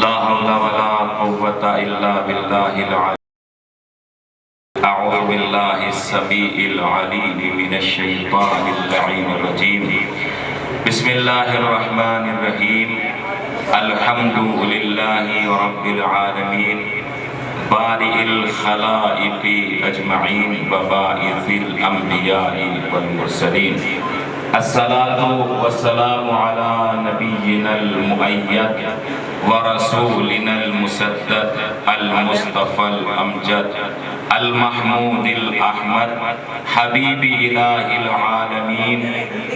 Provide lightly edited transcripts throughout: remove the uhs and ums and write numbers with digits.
لا حول ولا قوة إلا بالله العلي. أعوذ بالله السميع العليم من الشيطان اللعين الرجيم. بسم الله الرحمن الرحيم. الحمد لله رب العالمين بارئ الخلائق أجمعين وباعث الأنبياء والمرسلين. الصلاة والسلام على نبينا المؤيد ورسولنا المسدد المصطفى الأمجد المحمود الأحمد حبيب إله العالمين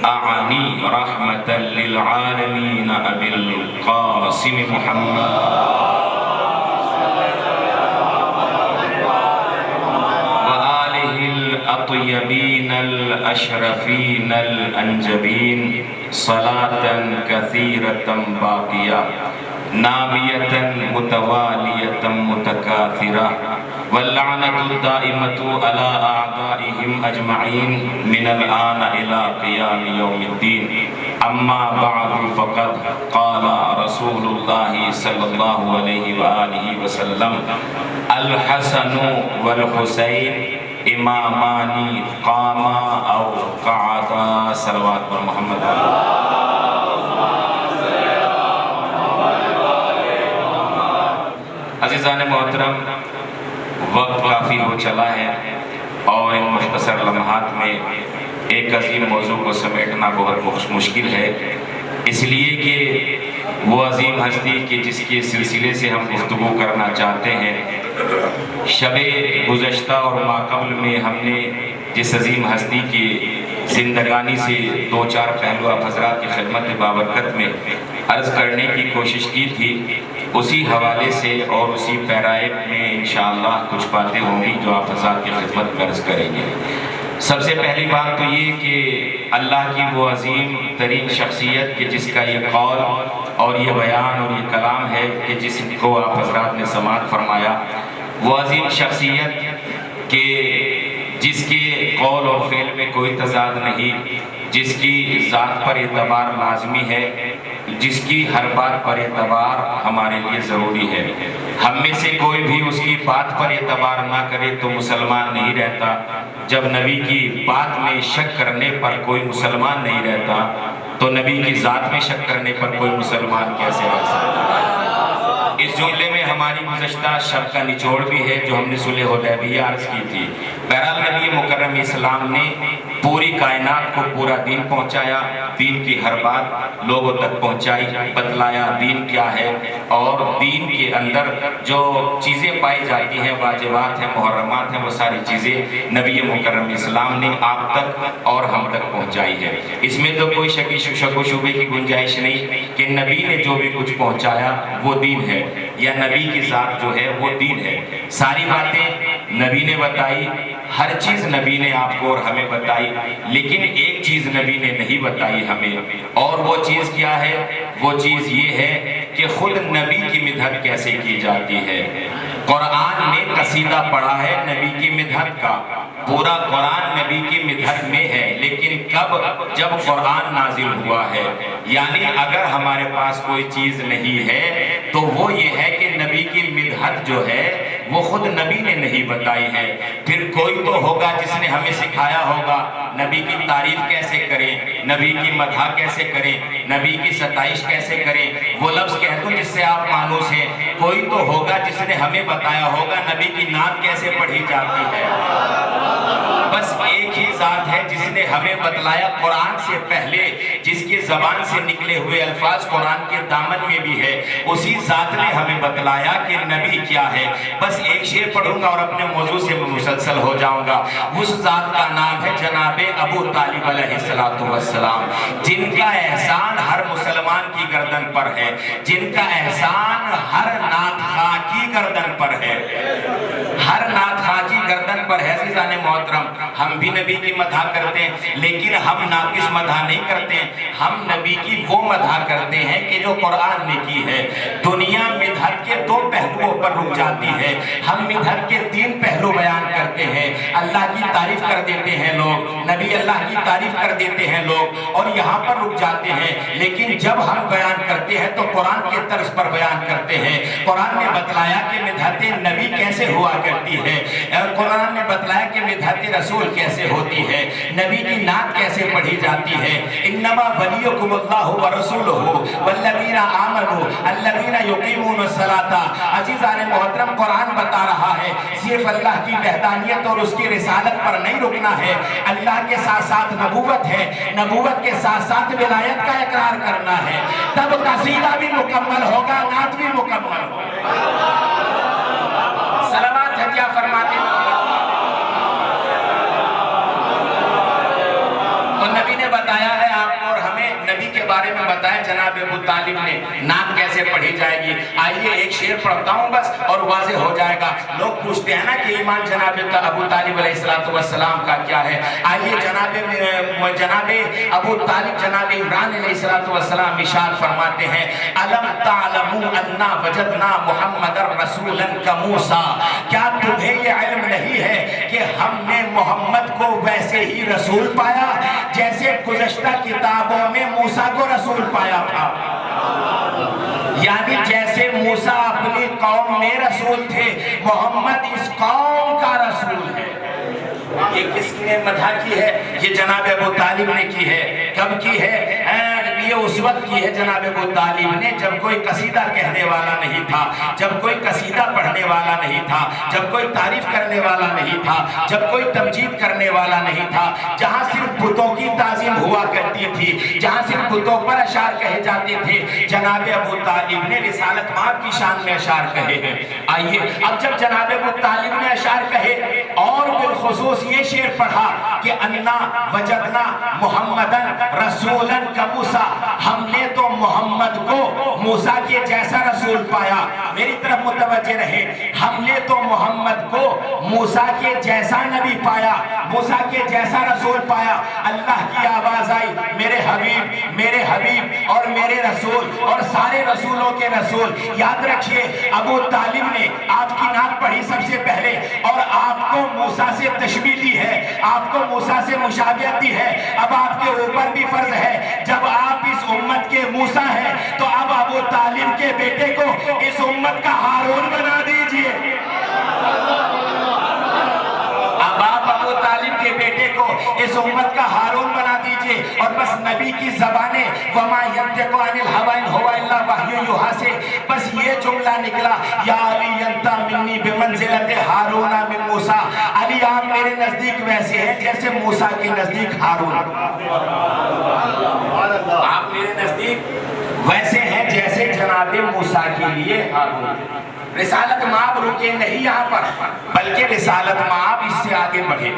أعني رحمة للعالمين أبي القاسم محمد وآله الأطيبين الأشرفين الأنجبين صلاة كثيرة باقية نامية متوالية متكاثرة واللعنة الدائمة على أعدائهم أجمعين من الآن إلى قيام يوم الدين. أما بعد فقد قال رسول الله صلى الله عليه وآله وسلم الحسن والحسين امامان قاما أو قعدا. صلوات پر محمد. عزیزان محترم، وقت کافی ہو چلا ہے اور ان مختصر لمحات میں ایک عظیم موضوع کو سمیٹنا بہت مشکل ہے، اس لیے کہ وہ عظیم ہستی کہ جس کے سلسلے سے ہم گفتگو کرنا چاہتے ہیں، شب گزشتہ اور ماقبل میں ہم نے جس عظیم ہستی کی زندگانی سے دو چار پہلو آپ حضرات کی خدمت بابرکت میں عرض کرنے کی کوشش کی تھی، اسی حوالے سے اور اسی پیرائب میں انشاءاللہ کچھ باتیں ہوں گی جو آپ حضرات کی خدمت میں عرض کریں گے۔ سب سے پہلی بات تو یہ کہ اللہ کی وہ عظیم ترین شخصیت کہ جس کا یہ قول اور یہ بیان اور یہ کلام ہے کہ جس کو آپ حضرات نے سماعت فرمایا، وہ عظیم شخصیت کہ جس کے قول اور فعل میں کوئی تضاد نہیں، جس کی ذات پر اعتبار لازمی ہے، جس کی ہر بات پر اعتبار ہمارے لیے ضروری ہے۔ ہم میں سے کوئی بھی اس کی بات پر اعتبار نہ کرے تو مسلمان نہیں رہتا۔ جب نبی کی بات میں شک کرنے پر کوئی مسلمان نہیں رہتا تو نبی کی ذات میں شک کرنے پر کوئی مسلمان کیسے رہ سکتا ہے؟ اس جملے میں ہماری گزشتہ شب کا نچوڑ بھی ہے جو ہم نے صلح حدیبیہ عرض کی تھی۔ بہرحال نبی مکرم اسلام نے پوری کائنات کو پورا دین پہنچایا، دین کی ہر بات لوگوں تک پہنچائی، بتلایا دین کیا ہے، اور دین کے اندر جو چیزیں پائی جاتی ہیں، واجبات ہیں، محرمات ہیں، وہ ساری چیزیں نبی مکرم اسلام نے آپ تک اور ہم تک پہنچائی ہے۔ اس میں تو کوئی شک و شبے کی گنجائش نہیں کہ نبی نے جو بھی کچھ پہنچایا وہ دین ہے، یا نبی کی ذات جو ہے وہ دین ہے۔ ساری باتیں نبی نے بتائی، ہر چیز نبی نے آپ کو اور ہمیں بتائی، لیکن ایک چیز نبی نے نہیں بتائی ہمیں، اور وہ چیز کیا ہے؟ وہ چیز یہ ہے کہ خود نبی کی مدحت کیسے کی جاتی ہے۔ قرآن نے قصیدہ پڑھا ہے نبی کی مدحت کا، پورا قرآن نبی کی مدحت میں ہے، لیکن کب؟ جب قرآن نازل ہوا ہے۔ یعنی اگر ہمارے پاس کوئی چیز نہیں ہے تو وہ یہ ہے کہ نبی کی مدحت جو ہے وہ خود نبی نے نہیں بتائی ہے۔ پھر کوئی تو ہوگا جس نے ہمیں سکھایا ہوگا نبی کی تعریف کیسے کریں، نبی کی مدح کیسے کریں، نبی کی ستائش کیسے کریں، وہ لفظ کہہ دو جس سے آپ مانوس ہیں۔ کوئی تو ہوگا جس نے ہمیں بتایا ہوگا نبی کی نعت کیسے پڑھی جاتی ہے۔ بس ایک ہی ذات ہے جس نے ہمیں بتلایا قرآن سے پہلے، جس کی زبان سے نکلے ہوئے الفاظ قرآن کے دامن میں بھی ہے، اسی ذات نے ہمیں بتلایا کہ نبی کیا ہے۔ بس ایک شعر پڑھوں گا اور اپنے موضوع سے مسلسل ہو جاؤں گا۔ اس ذات کا نام ہے جناب ابو طالب علیہ السلام، جن کا احسان ہر مسلمان کی گردن پر ہے، جن کا احسان ہر نعت خواہ کی گردن پر ہے، ہر نعت خواہ کی گردن پر ہے۔ عزیزان محترم، ہم بھی نبی کی مدح کرتے ہیں، لیکن ہم ناقص مدح نہیں کرتے ہیں، ہم نبی کی وہ مدح کرتے ہیں کہ جو قرآن نے کی ہے۔ دنیا مدحت کے دو پہلوؤں پر رک جاتی ہے۔ ہم مدحت کے 3 پہلو بیان کرتے ہیں، اللہ کی تعریف کر دیتے ہیں لوگ، نبی اللہ کی تعریف کر دیتے ہیں لوگ اور یہاں پر رک جاتے ہیں، لیکن جب ہم بیان کرتے ہیں تو قرآن کے طرز پر بیان کرتے ہیں۔ قرآن نے بتلایا کہ مدحت نبی کیسے ہوا کرتی ہے، قرآن نے بتلایا کہ مدحت رسول کیسے ہوتی ہے، نبی کی نعت کیسے پڑھی جاتی ہے۔ انما ولیکم اللہ ورسولہ والذین آمنوا الذین یقیمون الصلاۃ۔ عزیزان محترم، قرآن بتا رہا ہے صرف اللہ کی وحدانیت اور اس کی رسالت پر نہیں رکنا ہے، اللہ کے ساتھ ساتھ نبوت ہے، نبوت کے ساتھ ساتھ ولایت کا اقرار کرنا ہے، تب قصیدہ بھی مکمل ہوگا، نعت بھی مکمل ہوگا۔ صلوات ہدیہ فرماتے ہیں تو نبی نے بتایا ہے آپ کو اور ہمیں، نبی کے بارے میں بتایا جناب ابو طالب نے نعت کیسے پڑھی جائے گی۔ آئیے ایک شعر پڑھتا ہوں بس اور واضح ہو جائے گا۔ لوگ پوچھتے ہیں نا کہ ایمان جناب ابو طالب علیہ السلام کا کیا ہے۔ آئیے جناب ابو طالب جناب عمران علیہ السلام ارشاد فرماتے ہیں، الم تعلموا انا وجدنا محمد رسولا کموسیٰ، کیا تمہیں یہ علم نہیں ہے کہ ہم نے محمد کو ویسے ہی رسول پایا جیسے گزشتہ کتابوں میں موسیٰ کو رسول پایا تھا۔ یعنی جیسے موسیٰ اپنی قوم میں رسول تھے، محمد اس قوم کا رسول ہے۔ یہ کس نے مدح کی ہے؟ یہ جناب ابو طالب نے کی ہے۔ کب کی ہے؟ یہ اس وقت کی ہے جناب ابو طالب نے جب کوئی قصیدہ کہنے والا نہیں تھا، جب کوئی قصیدہ پڑھنے والا نہیں تھا، جب کوئی تعریف کرنے والا نہیں تھا، جب کوئی تمجید کرنے والا نہیں تھا، جہاں صرف بتوں کی تعظیم ہوا کرتی تھی، جہاں صرف بتوں پر اشعار کہے جاتے تھے، جناب ابو طالب نے رسالت مآب کی شان میں اشعار کہے ہیں۔ آئیے اب جب جناب ابو طالب نے اشعار کہے اور بالخصوص یہ شعر پڑھا کہ انا وجدنا محمدن رسولا کموسیٰ، ہم نے تو محمد کو موسیٰ کے جیسا رسول پایا۔ میری طرف متوجہ رہے، ہم نے تو محمد کو موسیٰ کے جیسا نبی پایا، موسیٰ کے جیسا رسول پایا۔ اللہ کی آواز آئی، میرے حبیب اور میرے رسول اور سارے رسولوں کے رسول۔ یاد رکھیے ابو طالب نے آپ کی نعت پڑھی سب سے پہلے اور آپ کو موسیٰ سے تشبیہ دی ہے، آپ کو موسیٰ سے مشابہت دی ہے۔ اب آپ کے اوپر بھی فرض ہے، جب آپ اس امت کے موسیٰ ہیں تو اب ابو طالب کے بیٹے کو اس امت کا ہارون بنا دیجئے۔ اب آپ ابو طالب کے بیٹے کو اس امت کا ہارون بنا دیجئے اور بس نبی کی زبانیں وَمَا يَنْتِقُ عَنِ الْهَوَىٰ إِنْ هُوَ إِلَّا وَحْيٌ يُوحَىٰ سے بس یہ جملہ نکلا، یا علی انت منی بمنزلت ہارون من موسیٰ، علی آپ میرے نزدیک ویسے ہیں جیسے موسیٰ کے نزدیک ہارون، آپ میرے نزدیک ویسے ہیں جیسے جناب موسیٰ کے لیے ہارون۔ رسالت مآب رکے نہیں یہاں پر، بلکہ رسالت مآب اس سے آگے بڑھے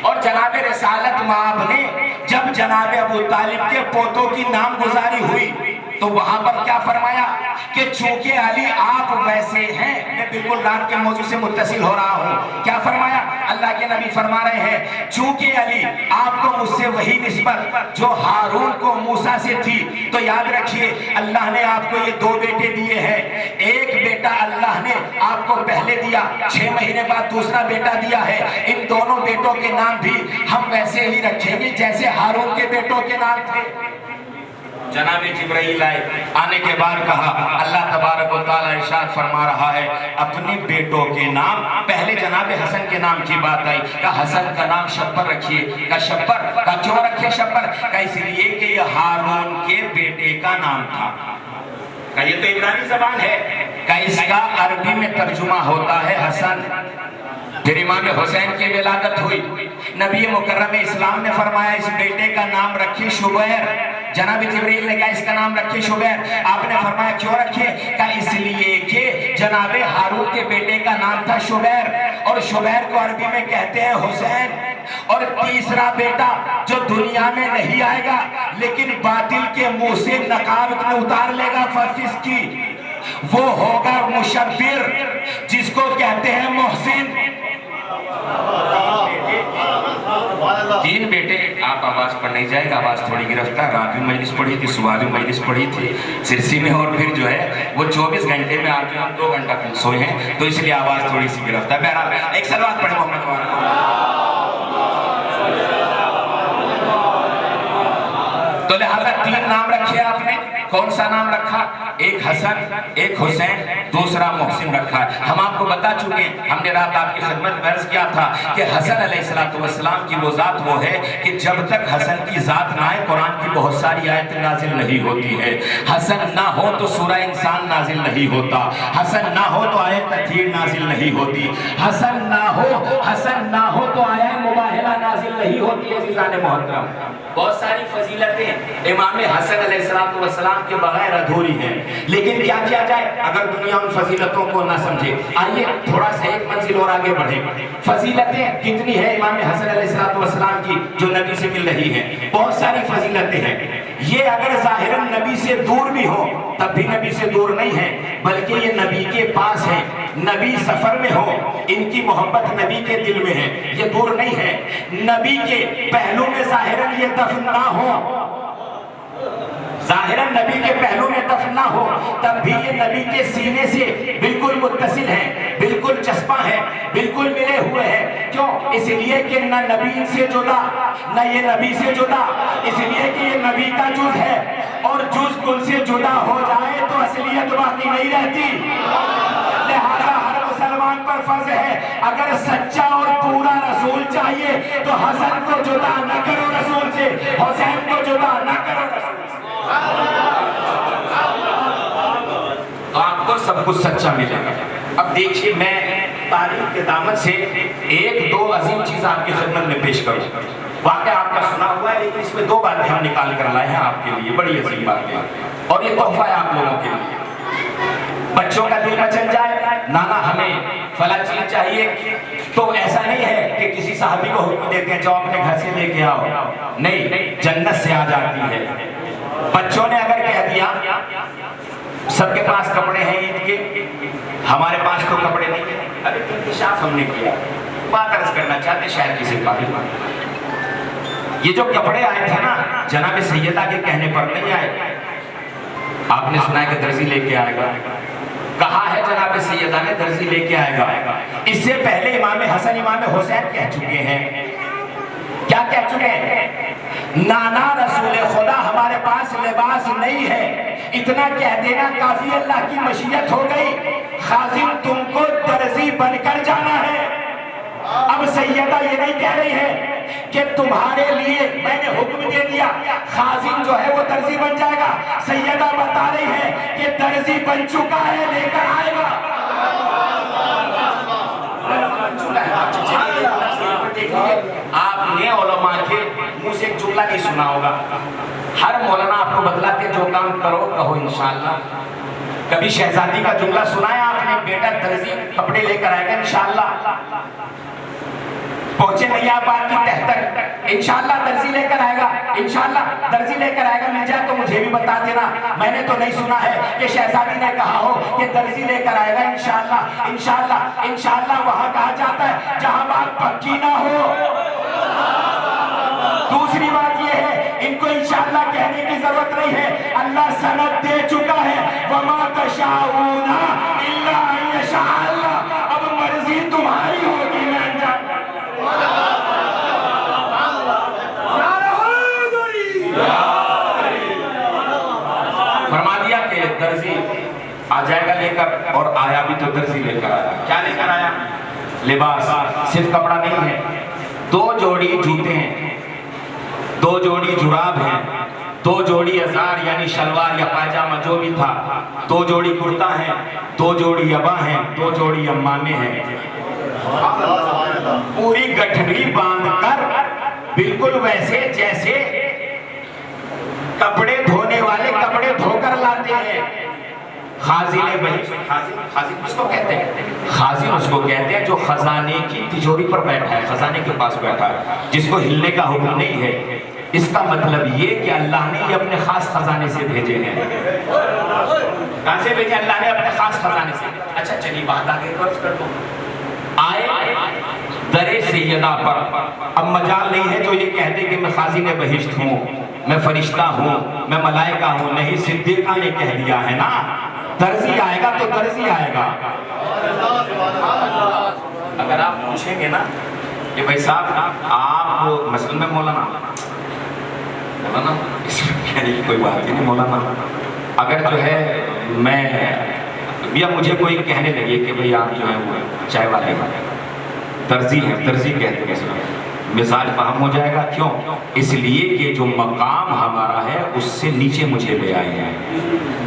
اور جناب رسالت مآب نے جب جناب ابو طالب کے پوتوں کی نام گزاری ہوئی تو وہاں پر کیا فرمایا کہ چونکہ علی آپ ویسے ہیں، میں بالکل رات کے موضوع سے متصل ہو رہا ہوں، کیا فرمایا؟ اللہ کے نبی فرما رہے ہیں چونکہ علی آپ کو مجھ سے وہی نسبت جو ہارون کو موسیٰ سے تھی، تو یاد رکھیے اللہ نے آپ کو یہ 2 بیٹے دیے ہیں، ایک بیٹا اللہ نے آپ کو پہلے دیا، 6 مہینے بعد دوسرا بیٹا دیا ہے، ان دونوں بیٹوں کے نام بھی ہم ویسے ہی رکھیں گے جیسے ہارون کے بیٹوں کے نام تھے۔ جناب جبرائیل آنے کے بعد کہا، اللہ تبارک و تعالیٰ ارشاد فرما رہا ہے اپنے بیٹوں کے نام، پہلے جناب حسن کے نام کی بات آئی، کہا حسن کا نام شبر رکھیے، کہا شبر، کہا کیوں رکھے شبر؟ کہا اس لیے کہ یہ ہارون کے بیٹے کا نام تھا، کہا یہ تو عبرانی زبان ہے، کہا اس کا عربی میں ترجمہ ہوتا ہے حسن۔ پھر امام حسین کی ولادت ہوئی، نبی مکرم اسلام نے فرمایا اس بیٹے کا نام رکھے شبیر، جناب جبریل نے کہا اس کا نام رکھے شبیر، آپ نے فرمایا کیوں رکھے؟ کہا اس لیے کہ جناب ہارون کے بیٹے کا نام تھا شبیر اور شبیر کو عربی میں کہتے ہیں حسین، اور تیسرا بیٹا جو دنیا میں نہیں آئے گا لیکن باطل کے منہ سے نقاب اتار لے گا فاسق کی، وہ ہوگا مشبر جس کو کہتے ہیں محسن۔ 3 بیٹے. آپ آواز پر نہیں جائے گا, آواز تھوڑی گرفتار. رات بھی مجلس پڑھی تھی, صبح بھی مجلس پڑھی تھی سرسی میں, اور پھر جو ہے وہ 24 گھنٹے میں آپ جو 2 گھنٹہ سوئے ہیں, تو اس لیے آواز تھوڑی سی گرفتار. بہرحال ایک صلوات پڑھیں محمد والا. تو لہذا 3 نام رکھے آپ نے. کون سا نام رکھا؟ ایک حسن, ایک حسین, دوسرا محسن رکھا ہے. ہم آپ کو بتا چکے ہیں, ہم نے رات آپ کی خدمت میں عرض کیا تھا کہ حسن علیہ السلام کی وہ ذات وہ ہے کہ جب تک حسن کی ذات نہ آئے قرآن کی بہت ساری آیتیں نازل نہیں ہوتی ہے. حسن نہ ہو تو سورہ انسان نازل نہیں ہوتا, حسن نہ ہو تو آیت تطہیر نازل نہیں ہوتی, حسن نہ ہو تو آیت مباہلہ نازل نہیں ہوتی. عزیزان محترم, بہت ساری فضیلتیں امام حسن علیہ السلام کے بغیر ادھوری ہیں. لیکن کیا کیا جائے اگر دنیا ان فضیلتوں کو نہ سمجھے؟ آئیے تھوڑا سا ایک منزل اور آگے بڑھیں. فضیلتیں کتنی ہیں امام حسن علیہ السلام کی جو نبی سے مل رہی ہیں؟ بہت ساری فضیلتیں ہیں. یہ اگر ظاہراً نبی سے دور بھی ہو تب بھی نبی سے دور نہیں ہے, بلکہ یہ نبی کے پاس ہے. نبی سفر میں ہو, ان کی محبت نبی کے دل میں ہے, یہ دور نہیں ہے. نبی کے پہلو میں ظاہراً یہ دفن نہ ہو, ظاہراً نبی کے پہلو میں دفن نہ ہو, تب بھی یہ نبی کے سینے سے بالکل متصل ہے, بالکل چسپاں ہے, بالکل ملے ہوئے ہیں. کیوں؟ اس لیے کہ نہ نبی سے جدا نہ یہ نبی سے جدا, اس لیے کہ یہ نبی کا جز ہے, اور جز کل سے جدا ہو جائے تو اصلیت باقی نہیں رہتی. لہذا ہر مسلمان پر فرض ہے, اگر سچا اور پورا رسول چاہیے تو حسن کو جدا نہ کرو رسول سے, حسین کو جدا نہ کرو رسول سے. تو آپ کو سب کچھ سچا ملے گا. اب دیکھیے, میں تاریخ کے دامن سے 1-2 عظیم چیز آپ کی خدمت میں پیش کروں. واقعہ آپ کا سنا ہوا ہے, لیکن اس میں 2 باتیں ہم نکال کر لائے ہیں آپ کے لیے, بڑی عظیم باتیں, اور یہ تحفہ ہے آپ لوگوں کے لیے. بچوں کا دل مچل جائے, نانا ہمیں فلاں چیز چاہیے, تو ایسا نہیں ہے کہ کسی صحابی کو حکم دیتے ہیں جاؤ اپنے گھر سے لے کے آؤ, نہیں, جنت سے آ جاتی ہے. بچوں نے اگر کہہ دیا سب کے پاس کپڑے ہیں عید کے, ہمارے پاس تو کپڑے نہیں ہیں, ابھی انکشاف ہم نے کیا, بات عرض کرنا چاہتے شاید کسی قابل بات. یہ جو کپڑے آئے تھے نا جناب سیدہ کے کہنے پر نہیں آئے. آپ نے سنا ہے کہ درزی لے کے آئے گا, کہا ہے جناب سیدہ نے درزی لے کے آئے گا. اس سے پہلے امام حسن امام حسین کہہ چکے ہیں, کیا کہہ چکے ہیں؟ نانا رسول خدا ہمارے پاس لباس نہیں ہے, اتنا کہہ دینا کافی, اللہ کی مشیت ہو گئی, خازن تم کو درزی بن کر جانا ہے. اب سیدہ یہ نہیں کہہ رہی ہے کہ تمہارے لیے میں نے حکم دے دیا خازن جو ہے وہ درزی بن جائے گا. سیدہ بتا رہی ہے کہ درزی بن چکا ہے, لے کر آئے گا. آپ نے علماء کے منہ سے ایک جملہ نہیں سنا ہوگا, ہر مولانا آپ کو بتلاتے جو کام کرو کہو انشاءاللہ. کبھی شہزادی کا جملہ سنا ہے آپ نے, بیٹا درزی کپڑے لے کر آئے گا انشاءاللہ. پہنچے نہیں آپ بات کی تہ تک, انشاءاللہ درزی لے کر آئے گا, انشاءاللہ درزی لے کر آئے گا. مل جائے تو مجھے بھی بتا دینا, میں نے تو نہیں سنا ہے کہ شہزادی نے کہا ہو کہ درزی لے کر آئے گا انشاءاللہ. انشاءاللہ انشاءاللہ وہاں کہا جاتا ہے جہاں بات پکی نہ ہو. دوسری بات یہ ہے, ان کو انشاءاللہ کہنے کی ضرورت نہیں ہے, اللہ سند دے چکا ہے, وَمَا تَشَاءُونَ إِلَّا أَن يَشَاءَ اللَّهُ. اب مرضی تمہاری ہوگی, میں انجام فرما دیا کہ درزی آ جائے گا لے کر, اور آیا بھی تو درزی لے کر آیا. کیا لے کر آیا؟ لباس. صرف کپڑا نہیں ہے, 2 جوڑی جوتے ہیں, 2 جوڑی جراب ہیں, 2 جوڑی ازار یعنی شلوار یا پاجامہ جو بھی تھا, 2 جوڑی کرتا ہیں, 2 جوڑی ابا ہیں, 2 جوڑی امامے ہیں. پوری گٹھڑی باندھ کر بالکل ویسے جیسے کپڑے دھونے والے کپڑے دھو کر لاتے ہیں. خازن اس کو کہتے ہیں, خازن اس کو کہتے ہیں جو خزانے کی تجوری پر بیٹھا ہے, خزانے کے پاس بیٹھا ہے, جس کو ہلنے کا حکم نہیں ہے. اس کا مطلب یہ کہ اللہ نے یہ اپنے خاص خزانے سے بھیجے ہیں. کہاں سے بھیجے؟ اللہ نے اپنے خاص خزانے سے. اچھا چلیے بات آگے کر دو. آئے در سیدہ پر. اب مجال نہیں ہے جو یہ کہہ دے کہ میں خازن بہشت ہوں، میں فرشتہ ہوں، میں ملائکہ ہوں. نہیں، صدیقہ نے کہہ دیا ہے نا. درزی آئے گا تو درزی آئے گا. اگر آپ پوچھیں گے نا کہ بھائی صاحب آپ مثلا میں مولانا اس میں کہنے کی کوئی بات ہی نہیں. مولانا اگر جو ہے میں یا مجھے کوئی کہنے لگے کہ بھئی آپ جو ہے وہ چائے والے درزی ہیں، درزی کہتے ہیں، مزاج فہم ہو جائے گا. کیوں؟ اس لیے کہ جو مقام ہمارا ہے اس سے نیچے مجھے لے آئے ہیں.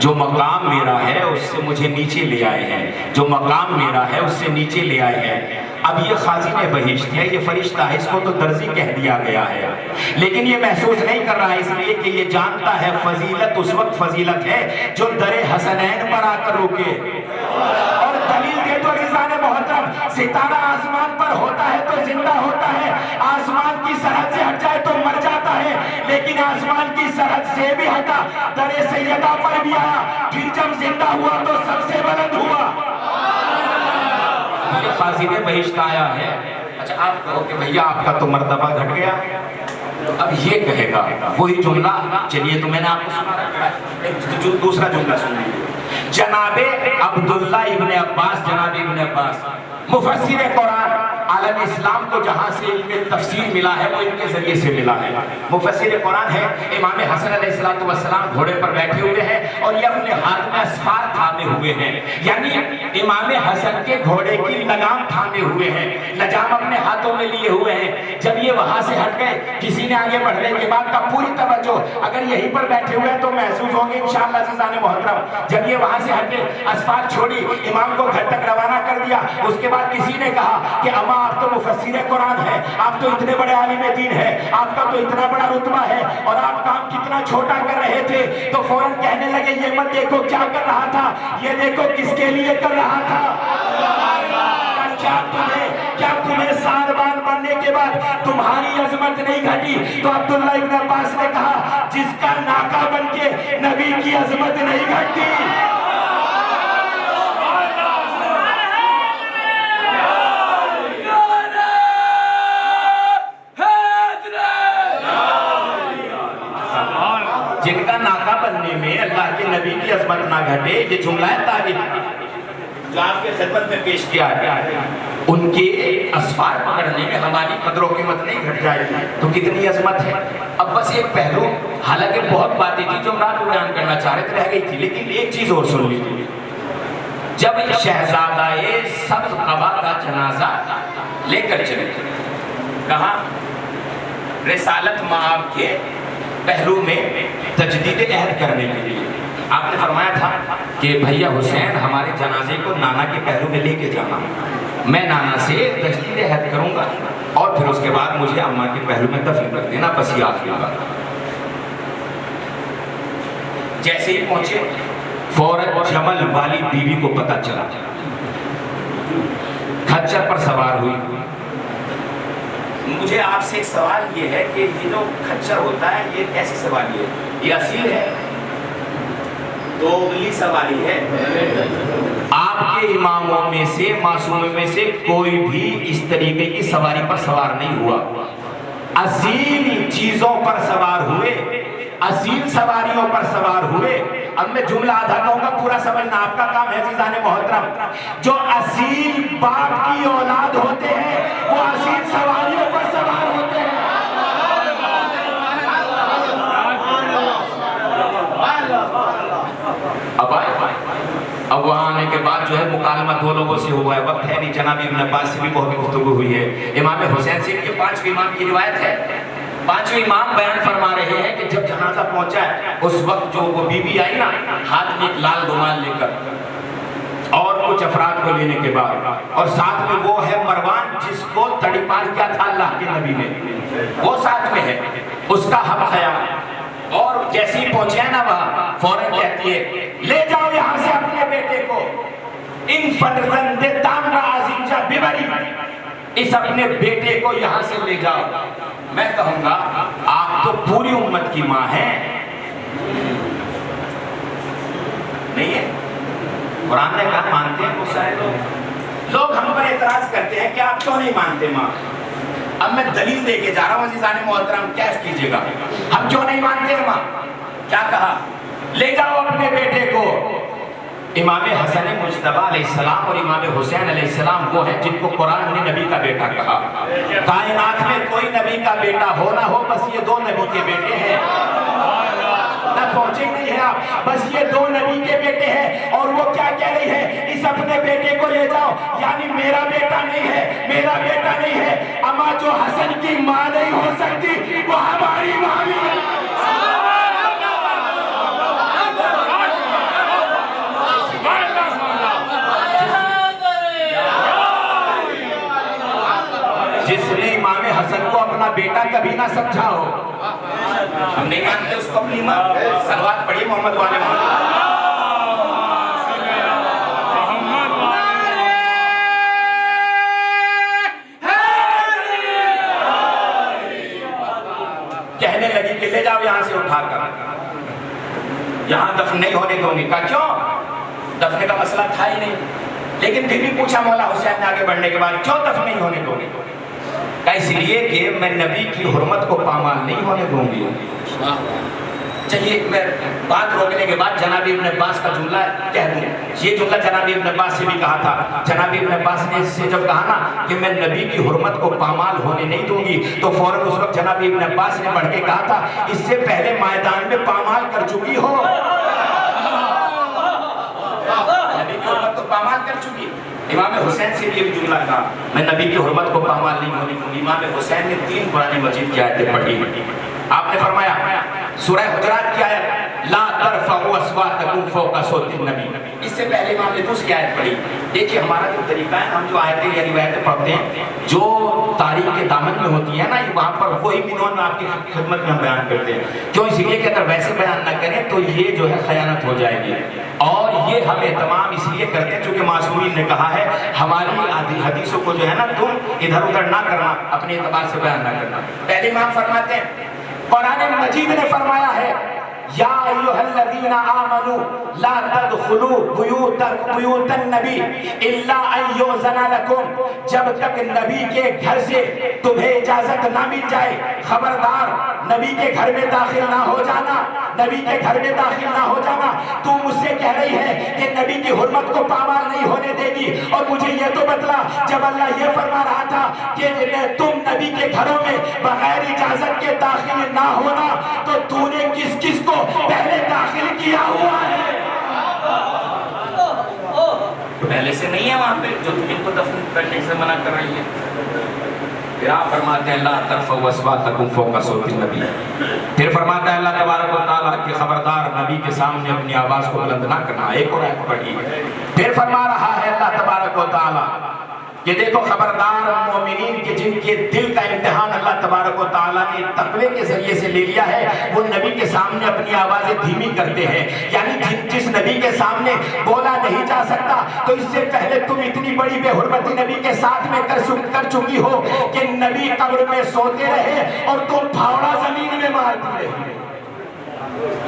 جو مقام میرا ہے اس سے مجھے نیچے لے آئے ہیں. جو مقام میرا ہے اس سے نیچے لے آئے ہیں. اب یہ خازن بہشت ہے، یہ فرشتہ ہے، اس کو تو درزی کہہ دیا گیا ہے، لیکن یہ محسوس نہیں کر رہا ہے، اس لیے کہ یہ جانتا ہے فضیلت اس وقت فضیلت ہے جو در حسنین پر آ کر رکے. اور دلیل دے تو عزیزان محترم، ستارہ آسمان پر ہوتا ہے تو زندہ ہوتا ہے، آسمان کی سرحد سے ہٹ جائے تو مر جاتا ہے، لیکن آسمان کی سرحد سے بھی ہٹا، در سیدہ پر بھی آیا، پھر جب زندہ ہوا تو سب سے بلند ہوا. یہ خازن بہشت آیا ہے. اچھا آپ کہو کہ بھیا آپ کا تو مرتبہ گھٹ گیا. اب یہ کہے گا وہی جملہ، چلیے تو میں نے آپ کو سنا رکھا ہے، دوسرا جملہ سنیے. جناب عبداللہ ابن عباس، جناب ابن عباس مفسر قرآن، عالم اسلام کو جہاں سے علم تفسیر ملا ہے وہ ان کے ذریعے سے ملا ہے. مفسر قرآن ہے. امام حسن علیہ السلام گھوڑے پر بیٹھے ہوئے ہیں اور یہ اپنے ہاتھ میں اسفار تھامے ہوئے ہیں، یعنی امام حسن کے گھوڑے کی لگام تھامے ہوئے ہیں، لجام اپنے ہاتھوں میں لیے ہوئے ہیں. جب یہ وہاں سے ہٹ گئے، کسی نے آگے بڑھنے کے بعد کا پوری توجہ اگر یہیں پر بیٹھے ہوئے ہیں تو محسوس ہوں گے انشاءاللہ عزیزان محترم. جب یہ وہاں سے ہٹے، اسفار چھوڑی، امام کو گھر تک روانہ کر دیا. اس کے بعد کسی نے کہا کہ اما آپ تو مفسر قرآن ہے، آپ تو اتنے بڑے عالم دین ہے، آپ کا تو اتنا بڑا رتبہ ہے اور آپ کام کتنا چھوٹا کر رہے تھے. تو فوراً کہنے لگے یہ مت دیکھو کیا کر رہا تھا، یہ دیکھو کس کے لیے کر رہا تھا. کیا تمہیں ساربان بننے کے بعد تمہاری عظمت نہیں گھٹی؟ تو عبداللہ ابن عباس نے کہا جس کا ناکا بن کے نبی کی عظمت نہیں گھٹتی. جن کا ناکا بننے میں اللہ کے نبی کی عظمت نہ گھٹے، یہ جملہ ہے تاریخ جو آپ کے خدمت میں پیش کیا ہے. ان کے اسفار پکڑنے میں ہماری قدر و قیمت نہیں گھٹ جائے گی تو کتنی عظمت ہے. اب بس ایک پہلو، حالانکہ بہت باتیں تھی جو رات کو بیان کرنا چاہ رہے تھے رہ گئی تھی، لیکن ایک چیز اور سن لیجیے. جب شہزادہ سبز قبا کا جنازہ لے کر چلے کہاں؟ رسالت مآب کے پہلو میں تجدید عہد کرنے کے لیے. آپ نے فرمایا تھا کہ بھیا حسین ہمارے جنازے کو نانا کے پہلو میں لے کے جانا، میں نانا سے تجدید عہد کروں گا اور پھر اس کے بعد مجھے اماں کے پہلو میں دفن کر دینا، بس یہ آخری بات. جیسے ہی پہنچے فوراً جمل والی بیوی کو پتہ چلا، کھچر پر سوار ہوئی. مجھے آپ سے ایک سوال یہ ہے کہ یہ جو کھچر ہوتا ہے یہ کیسی سواری ہے؟ یہ اصیل ہے؟ دوغلی سواری ہے. آپ کے اماموں میں سے، معصوموں میں سے کوئی بھی اس طریقے کی سواری پر سوار نہیں ہوا. اصیل چیزوں پر سوار ہوئے، اصیل سواریوں پر سوار ہوئے. اب میں جملہ آدھا کہوں گا، پورا سمجھنا آپ کا کام ہے عزیزان محترم. جو اصیل باپ کی اولاد ہوتے ہیں وہ اصیل سواریوں پر سوار ہوتے ہیں. اب وہاں آنے کے بعد جو ہے مکالمہ دو لوگوں سے ہوا ہے، وقت ہے نہیں. جناب ابن عباس سے بھی بہت گفتگو ہوئی ہے. امام حسین سے یہ 5ویں امام کی روایت ہے. 5ویں امام بیان فرما رہے ہیں کہ جب جنازہ پہنچا ہے اس وقت جو وہ بی بی آئی نا ہاتھ میں ایک لال رومال لے کر اور کچھ افراد کو لینے کے بعد، اور ساتھ میں وہ ہے مروان جس کو تڑپال کیا تھا اللہ کے نبی نے، وہ ساتھ میں ہے، اس کا حق خیال. اور جیسے ہی پہنچے ہیں نا وہاں فوراً کہتی ہے لے جاؤ یہاں سے اپنے بیٹے کو، ان فرزند تامرا عزیزہ ببری، اس اپنے بیٹے کو یہاں سے لے جاؤ. میں کہوں گا آپ تو پوری امت کی ماں ہیں، نہیں ہے؟ قرآن نے کہا مانتے ہیں وہ سارے لوگ، لوگ ہم پر اعتراض کرتے ہیں کہ آپ کیوں نہیں مانتے ماں؟ اب میں دلیل دے کے جا رہا ہوں عزیزان محترم، کیف کیجئے گا، ہم کیوں نہیں مانتے ماں؟ کیا کہا؟ لے جاؤ اپنے بیٹے کو۔ امام حسن مجتبیٰ علیہ السلام اور امام حسین علیہ السلام وہ ہیں جن کو قرآن نے نبی کا بیٹا کہا۔ کائنات میں کوئی نبی کا بیٹا ہو نہ ہو، بس یہ دو نبی کے بیٹے ہیں۔ نہ پہنچے نہیں ہیں آپ، بس یہ دو نبی کے بیٹے ہیں۔ اور وہ کیا کہہ رہی ہے؟ اس اپنے بیٹے کو لے جاؤ، یعنی میرا بیٹا نہیں ہے، میرا بیٹا نہیں ہے۔ اما جو حسن کی ماں نہیں ہو سکتی وہ ہماری ماں بھی ہے۔ جس نے امام حسن کو اپنا بیٹا کبھی نہ سمجھا ہو، ہم نہیں مانتے اس کو اپنی ماں۔ صلوات پڑھیے محمد والے کہنے لگی کہ لے جاؤ یہاں سے اٹھا کر، یہاں دفن نہیں ہونے دوں گی۔ کہا کیوں؟ دفن کا مسئلہ تھا ہی نہیں۔ لیکن پھر بھی پوچھا مولا حسین نے آگے بڑھنے کے بعد، کیوں دفن نہیں ہونے دوں گی؟ کہا اس لیے کہ میں نبی کی حرمت کو پامال نہیں ہونے دوں گی۔ چلیے میں بات روکنے کے بعد جناب ابن عباس کا جملہ کہہ دوں۔ یہ جملہ جناب ابن عباس سے بھی کہا تھا۔ جناب ابن عباس نے اس سے جب کہا نا کہ میں نبی کی حرمت کو پامال ہونے نہیں دوں گی، تو فوراً اس وقت جناب ابن عباس نے بڑھ کے کہا تھا اس سے پہلے میدان میں پامال کر چکی ہو، نبی کی حرمت کو پامال کر چکی۔ امام حسین سے یہ بھی جملہ کہا میں نبی کی حرمت کو پامال نہیں ہونے دوں گی۔ امام حسین نے 3 قرآن مجید کی آیتیں پڑھی۔ آپ نے فرمایا سورہ حجرات کی آیت لا ترفعوا اصواتکم فوق صوت النبی، اس سے پہلے امام نے دوسری آیت پڑھی۔ دیکھیے ہمارا جو طریقہ ہے، ہم جو آیتیں یا روایتیں پڑھتے ہیں جو تاریخ کے دامن میں ہوتی ہے نا، وہاں پر وہی بنون آپ کی خدمت میں ہم بیان کرتے ہیں۔ کیوں؟ اس لیے کہ اگر ویسے بیان نہ کریں تو یہ جو ہے خیانت ہو جائے گی، اور یہ ہم اہتمام اس لیے کرتے ہیں چونکہ معصومین نے کہا ہے ہماری حدیثوں کو جو ہے نا تم ادھر ادھر نہ کرنا، اپنے اعتبار سے بیان نہ کرنا۔ پہلے امام فرماتے ہیں قرآن مجید نے فرمایا ہے یا ایھا الذین آمنوا لا تدخلوا بیوت النبی الا ان یؤذن لکم، جب تک نبی کے گھر سے تمہیں اجازت نہ مل جائے خبردار نبی کے گھر میں داخل نہ ہو جانا، نبی کے گھر میں داخل نہ ہو جانا۔ تو مجھ سے کہہ رہی ہے کہ نبی کی حرمت کو پامال نہیں ہونے دے گی، اور مجھے یہ تو بتلا جب اللہ یہ فرما رہا تھا کہ تم نبی کے گھروں میں بغیر اجازت کے داخل نہ ہونا، تو تو نے کس کس کو پہلے داخل کیا ہوا ہے؟ پہلے سے نہیں ہے وہاں پہ جو تم ان کو دفن کرنے سے منع کر رہی ہے۔ پھر آپ فرماتے ہیں لا ترفعوا اصواتکم فوق صوت النبی، پھر فرماتا ہے اللہ تبارک و تعالیٰ کہ خبردار نبی کے سامنے اپنی آواز کو بلند نہ کرنا۔ ایک اور آیت پڑھی، پھر فرما رہا ہے اللہ تبارک و تعالیٰ کہ دیکھو خبردار مومنین کے جن کے دل کا امتحان اللہ تبارک و تعالیٰ نے تقوی کے ذریعے سے لے لیا ہے، وہ نبی کے سامنے اپنی آوازیں دھیمی کرتے ہیں، یعنی جس نبی کے سامنے بولا نہیں جا سکتا، تو اس سے پہلے تم اتنی بڑی بے حرمتی نبی کے ساتھ میں کر چکی ہو کہ نبی قبر میں سوتے رہے اور تم پھاوڑا زمین میں مارتی رہی۔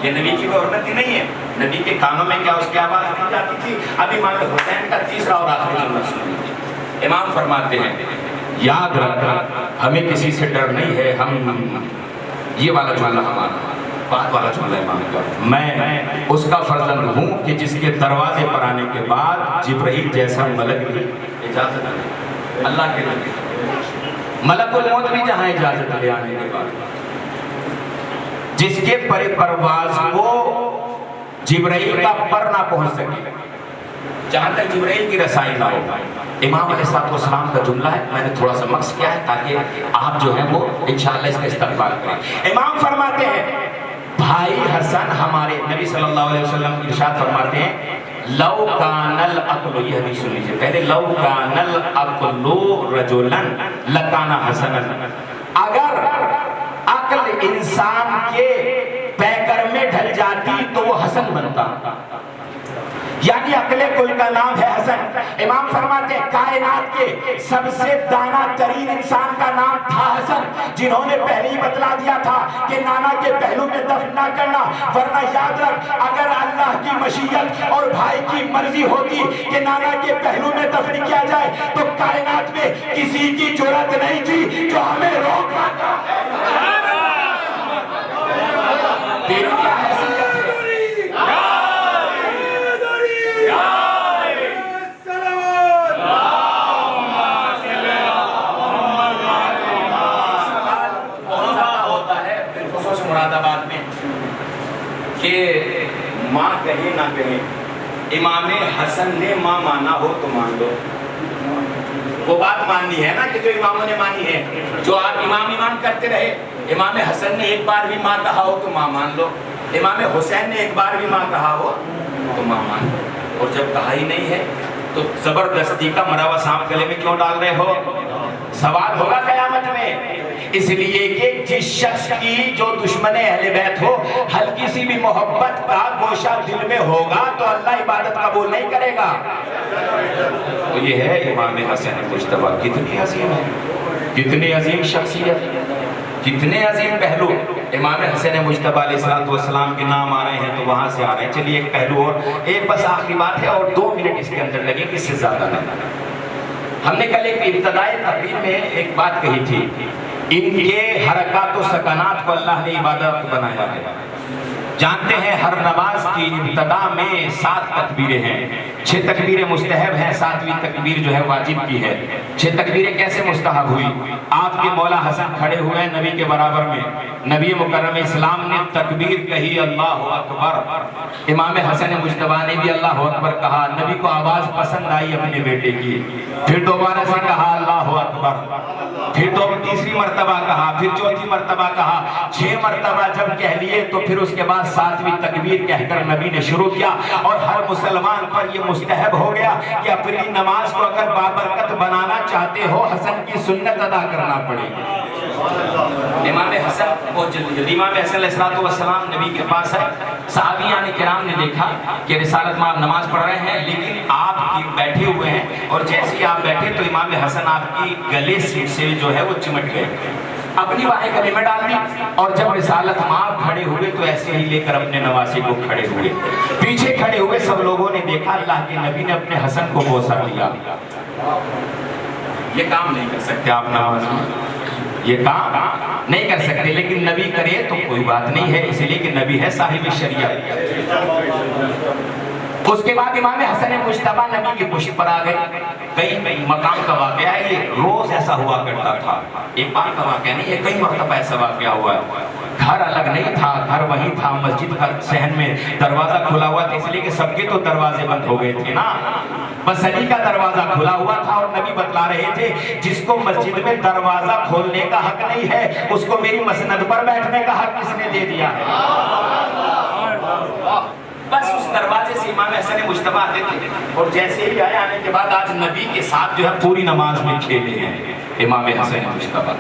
یہ نبی کی بے حرمتی نہیں ہے، نبی کے کانوں میں کیا اس کی آواز نہیں جاتی تھی۔ اب امام حسین کا تیسرا اور آخری جملہ سنیے۔ امام فرماتے ہیں یاد رکھ ہمیں کسی سے ڈر نہیں ہے، ہم یہ والا جملہ ہمارا بات والا جملہ امام کا، میں اس کا فرزند ہوں کہ جس کے دروازے پر آنے کے بعد جبرائیل جیسا ملک بھی اجازت دے، اللہ کے نبی ملک الموت بھی جہاں اجازت لے آنے کے بعد، جس کے پرواز کو جبرائیل کا پر نہ پہنچ سکے، جہاں تک جبرائیل کی رسائی نہ ہو۔ امام علیہ السلام کا جملہ ہے، میں نے تھوڑا سا مکس کیا ہے تاکہ آپ جو ہیں وہ انشاءاللہ اس کا استقبال کریں۔ امام فرماتے ہیں بھائی حسن ہمارے نبی صلی اللہ علیہ وسلم ارشاد فرماتے ہیں لو کان العقل، یہ حدیث سن لیجیے پہلے، لو کان العقل رجلا لکان حسنا، اگر عقل انسان کے پیکر میں ڈھل جاتی تو وہ حسن بنتا، یعنی عقل کل کا نام ہے حسن۔ امام فرماتے ہیں کائنات کے سب سے دانا ترین انسان کا نام تھا حسن، جنہوں نے پہلے ہی بتلا دیا تھا کہ نانا کے پہلو میں دفن نہ کرنا، ورنہ یاد رکھ اگر اللہ کی مشیت اور بھائی کی مرضی ہوتی کہ نانا کے پہلو میں دفن کیا جائے تو کائنات میں کسی کی جرات نہیں تھی جو ہمیں روک پاتا ہے۔ تیری کیا حیثیت ہے؟ مراد آباد میں کہ ماں کہے نہ کہے، امام حسن نے ماں مانا ہو تو مان لو۔ وہ بات ماننی ہے نا کہ جو اماموں نے مانی ہے، جو آپ امام کرتے رہے۔ امام حسن نے ایک بار بھی ماں کہا ہو تو ماں مان لو، امام حسین نے ایک بار بھی ماں کہا ہو تو ماں مان لو، اور جب کہا ہی نہیں ہے تو زبردستی کا مرا ہوا سانپ گلے میں کیوں ڈال رہے ہو؟ سوال ہوگا قیامت میں۔ اس لیے کہ جس شخص کی جو دشمن اہل بیت ہو، ہلکی سی بھی محبت کا گوشہ دل میں ہوگا تو اللہ عبادت قبول نہیں کرے گا۔ تو یہ ہے امام حسن مجتبیٰ، کتنی عظیم ہے، کتنی عظیم شخصیت، کتنے عظیم پہلو۔ امام حسن مجتبیٰ علیہ السلام کے نام آ رہے ہیں تو وہاں سے آ رہے ہیں۔ چلیے ایک پہلو اور، ایک بس آخری بات ہے اور 2 منٹ اس کے اندر لگے، اس سے زیادہ نہیں۔ ہم نے کل ایک ابتدائی تقریر میں ایک بات کہی تھی، ان کے حرکات و سکنات کو اللہ نے عبادت بنایا ہے۔ جانتے ہیں ہر نماز کی ابتدا میں 7 تکبیریں ہیں، 6 تکبیریں مستحب ہیں، 7ویں تکبیر جو ہے واجب کی ہے۔ 6 تکبیریں کیسے مستحب ہوئی؟ آپ کے مولا حسن کھڑے ہوئے ہیں نبی کے برابر میں، نبی مکرم اسلام نے تکبیر کہی اللہ اکبر، امام حسن مجتبیٰ نے بھی اللہ اکبر کہا، نبی کو آواز پسند آئی اپنے بیٹے کی، پھر دوبارہ سے کہا اللہ اکبر، پھر تیسری مرتبہ کہا، پھر چوتھی مرتبہ کہا، 6 مرتبہ جب کہہ لیے تو پھر اس کے بعد 7ویں تکبیر کہہ کر نبی نے شروع کیا۔ اور ہر مسلمان پر یہ مستحب ہو گیا کہ اپنی نماز کو اگر بابرکت بنانا چاہتے ہو حسن کی سنت ادا کرنا پڑے گی۔ امام حسن کو امام حسن علیہ السلام نبی کے پاس ہے، صحابیان کرام نے دیکھا کہ رسالت میں آپ نماز پڑھ رہے ہیں لیکن آپ بیٹھے ہوئے ہیں، اور جیسے ہی آپ بیٹھے تو امام حسن آپ کی گلے سے جو ہے وہ چمٹ گئے، اپنی باہیں گلے میں ڈال دی، اور جب رسالت مآب کھڑے ہوئے تو ایسے ہی لے کر اپنے نواسے کو کھڑے ہوئے۔ پیچھے کھڑے ہوئے سب لوگوں نے دیکھا اللہ کے نبی نے اپنے حسن کو بوسہ دیا۔ یہ کام نہیں کر سکتے آپ نماز میں، یہ کام نہیں کر سکتے، لیکن نبی کرے تو کوئی بات نہیں ہے، اس لیے کہ نبی ہے صاحب شریعت۔ اس کے بعد امام حسن مجتبیٰ نبی کی پشت پر آ گئے۔ کئی مقام کا واقعہ ہے، یہ روز ایسا ہوا کرتا تھا، ایک بار کا واقعہ نہیں، یہ کئی مرتبہ ایسا واقعہ ہوا ہے۔ گھر الگ نہیں تھا، گھر وہی تھا، مسجد کا صحن میں دروازہ کھلا ہوا تھا، اس لیے کہ سب کے تو دروازے بند ہو گئے تھے نا، بس علی کا دروازہ کھلا ہوا تھا، اور نبی بتلا رہے تھے جس کو مسجد میں دروازہ کھولنے کا حق نہیں ہے اس کو میری مسند پر بیٹھنے کا حق کس نے دے دیا ہے؟ بس اس دروازے سے امام حسن مجتبیٰ آتے تھے، اور جیسے ہی آئے، آنے کے بعد آج نبی کے ساتھ جو ہے پوری نماز میں کھیلے ہیں امام حسن مجتبیٰ۔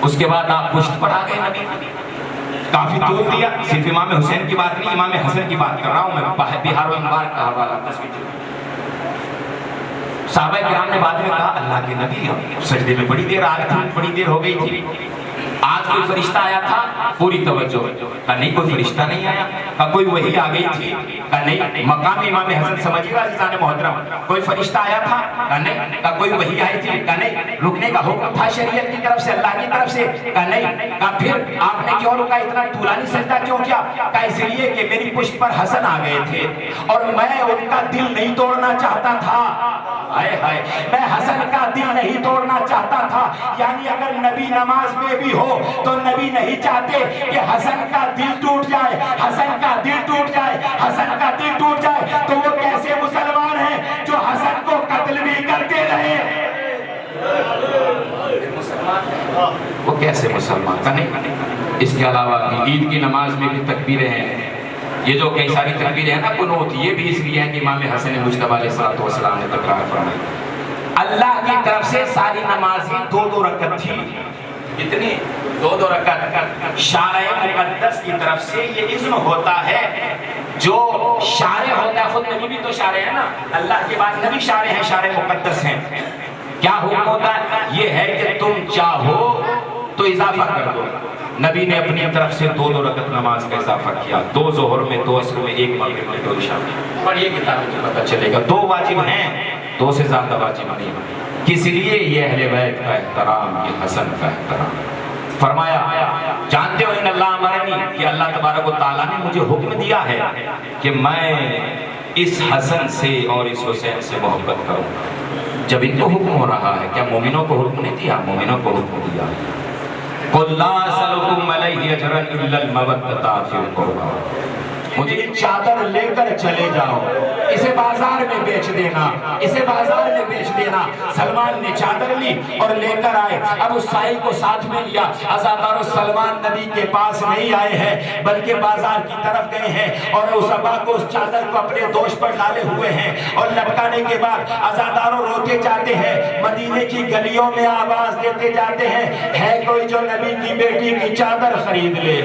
اس کے بعد آپ پشت پر آ گئے، نبی کافی طول دیا، صرف امام حسین کی بات نہیں امام حسن کی بات کر رہا ہوں میں، بہار و انوار کا حوالہ صحابہ کرام نے بعد میں کہا اللہ کے نبی سجدے میں بڑی دیر آئے تھے، بڑی دیر ہو گئی تھی، آج کوئی فرشتہ آیا تھا؟ پوری توجہ، کہا نہیں کوئی فرشتہ نہیں آیا، کہا کوئی وحی آ گئی تھی؟ کہا نہیں، مقام امام حسن سمجھیے گا عزیزان محترم، کوئی فرشتہ آیا تھا؟ کہا نہیں، کہا کوئی وحی آئی تھی؟ کہا نہیں، رکنے کا حکم تھا شریعت کی طرف سے، اللہ کی طرف سے؟ کہا نہیں، کہا پھر آپ نے کیوں رکا، اتنا طولانی سجدہ کیوں کیا؟ کہا اس لیے کہ میری پشت پر حسن آ گئے تھے اور میں ان کا دل نہیں توڑنا چاہتا تھا، ہائے ہائے میں حسن کا دل نہیں توڑنا چاہتا تھا۔ یعنی اگر نبی نماز میں بھی ہو تو نبی نہیں چاہتے کہ حسن کا دل ٹوٹ جائے، حسن کا دل ٹوٹ جائے، حسن کا دل ٹوٹ جائے تو وہ کیسے مسلمان ہیں جو حسن کو قتل بھی کرتے رہے؟ وہ کیسے مسلمان کا نہیں؟ اس کے علاوہ عید کی نماز میں بھی تکبیریں ہیں، یہ جو کئی ساری تکبیریں ہیں نا قنوت، یہ بھی اس لیے ہے کہ امام حسن مجتبیٰ علیہ السلام نے تکرار فرمائی۔ اللہ کی طرف سے ساری نمازیں 2-2 رکعت تھی، اتنی دو رکعت شارع مقدس کی طرف سے یہ اذن ہوتا ہے. جو شارع ہوتا ہے، خود نبی بھی تو شارع ہے نا، اللہ کے بعد نبی شارع ہیں، شارع مقدس ہیں. کیا حکم ہوتا ہے؟ یہ ہے کہ تم چاہو تو اضافہ کر دو. نبی نے اپنی طرف سے 2 رکعت نماز کا اضافہ کیا، 2 ظہر میں، 2 عصر میں، 1 مغرب میں، 2 عشاء میں. پڑھیے کتابیں تو پتہ چلے گا. 2 واجب ہیں، 2 سے زیادہ واجب نہیں. کس لیے؟ یہ اہل بیت کا احترام، یہ حسن کا احترام. فرمایا جانتے ہو ان اللہ امرنی، کہ اللہ تبارک و تعالیٰ نے مجھے حکم دیا ہے کہ میں اس حسن سے اور اس حسین سے محبت کروں. جب ان کو حکم ہو رہا ہے، کیا مومنوں کو حکم نہیں دیا؟ مومنوں کو حکم دیا. قُلْ لَا أَسْأَلُكُمْ عَلَيْهِ أَجْرًا إِلَّا الْمَوَدَّةَ فِي الْقُرْبَىٰ. مجھے چادر لے کر چلے جاؤ، اسے بازار میں بیچ دینا، اسے بازار میں بیچ دینا. سلمان نے چادر لی اور لے کر آئے. اب اس سائی کو ساتھ میں لیا. عزادار سلمان نبی کے پاس نہیں آئے ہیں، بلکہ بازار کی طرف گئے ہیں اور اس ابا کو اس چادر کو اپنے دوش پر ڈالے ہوئے ہیں. اور لٹکانے کے بعد عزاداروں روتے جاتے ہیں، مدینے کی گلیوں میں آواز دیتے جاتے ہیں، ہے کوئی جو نبی کی بیٹی کی چادر خرید لے،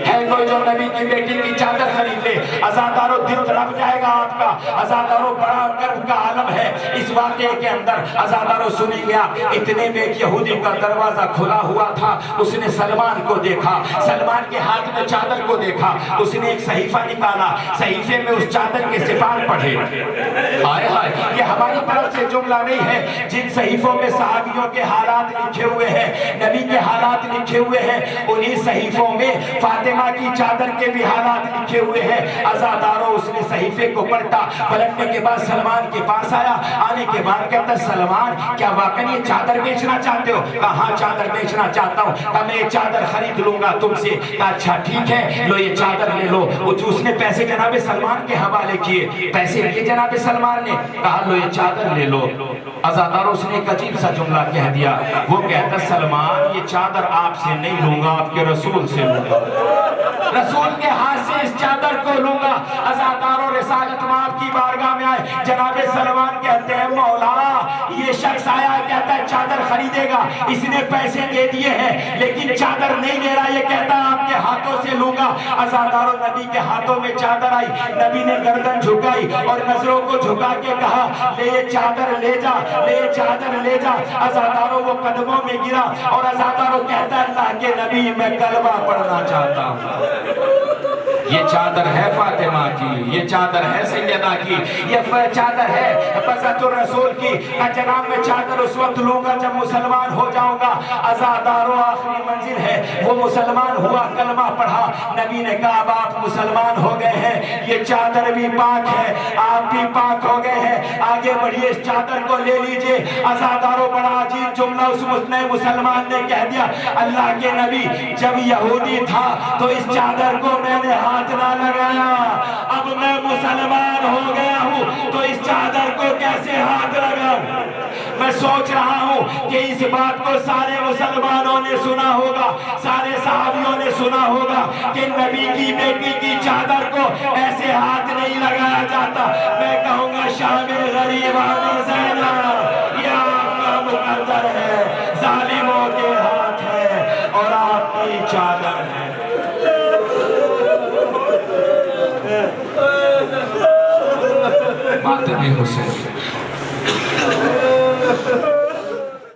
ہے کوئی جو نبی کی بیٹی کی چادر خرید لے. عزاداروں دل تڑپ جائے گا آپ کا. عزاداروں بڑا کرب کا عالم ہے. اس واقعے کے اندر عزاداروں سنی گیا. اتنے میں ایک یہودی کا دروازہ کھلا ہوا تھا. اس نے سلمان کو دیکھا، سلمان کے ہاتھ میں چادر کو دیکھا. اس نے ایک صحیفہ نکالا، صحیفے میں اس چادر کے صفات پڑھے. ہائے ہائے، یہ ہماری طرف سے جملہ نہیں ہے. جن صحیفوں میں صحابیوں کے حالات لکھے ہوئے ہیں، نبی کے حالات لکھے ہوئے ہیں، انہی صحیفوں میں فاطمہ کی چادر کے بھی حالات لکھے ہوئے ہیں. عزاداروں اس نے صحیفے کو پلٹا. پلٹنے کے بعد سلمان کے پاس آیا. آنے کے بعد کہتا سلمان کیا واقعی یہ چادر بیچنا چاہتے ہو؟ کہا ہاں چادر بیچنا چاہتا ہوں. کہا میں یہ چادر خرید لوں گا تم سے. کہا اچھا ٹھیک ہے، لو یہ چادر لے لو. اس نے پیسے جناب سلمان کے حوالے کیے. پیسے لیے جناب سلمان نے. کہا لو یہ چادر لے لو. عزاداروں اس نے ایک عجیب سا جملہ کہہ دیا. وہ کہتا سلمان یہ چادر آپ سے نہیں لوں گا، آپ کے رسول سے لوں گا، رسول کے ہاتھ سے اس چادر کو لوں گا. عزاداروں رسالت مآب کی بارگاہ میں آئے. جناب سلمان کہتے ہیں مولا یہ شخص آیا کہتا ہے چادر خریدے گا، اس نے پیسے دے دیے ہیں لیکن چادر نہیں لے رہا، یہ کہتا آپ کے ہاتھوں سے لوں گا. عزاداروں نبی کے ہاتھوں میں چادر آئی. نبی نے گردن جھکائی اور نظروں کو جھکا کے کہا لے یہ چادر لے جا، لے یہ چادر لے جا. عزاداروں وہ قدموں میں گرا اور عزاداروں کہتا ہے اللہ کے نبی میں کلمہ پڑھنا چاہتا ہوں. یہ چادر ہے فاطمہ کی، یہ چادر ہے سیدہ کی، یہ چادر ہے بذات الرسول کی. جناب میں چادر اس وقت لوں گا جب مسلمان ہو جاؤں گا. عزاداروں آخری منزل ہے. وہ مسلمان ہوا، کلمہ پڑھا. نبی نے کہا اب آپ مسلمان ہو گئے ہیں، یہ چادر بھی پاک ہے، آپ بھی پاک ہو گئے ہیں، آگے بڑھیے اس چادر کو لے لیجئے. عزاداروں بڑا عجیب جملہ اس نئے مسلمان نے کہہ دیا اللہ کے نبی جب یہودی تھا تو اس چادر کو میں نے ہاتھ نہ لگایا، اب میں مسلمان ہو گیا ہوں تو اس چادر کو کیسے ہاتھ لگاؤں. میں سوچ رہا ہوں کہ اس بات کو سارے مسلمانوں نے سنا ہوگا، سارے صحابیوں نے سنا ہوگا کہ نبی کی بیٹی کی چادر کو ایسے ہاتھ نہیں لگایا جاتا. میں کہوں گا شام غریبان زینب یہ آپ کا مقدر ہے، ظالموں کے ہاتھ ہے اور آپ کی چادر ہے. ماتم حسین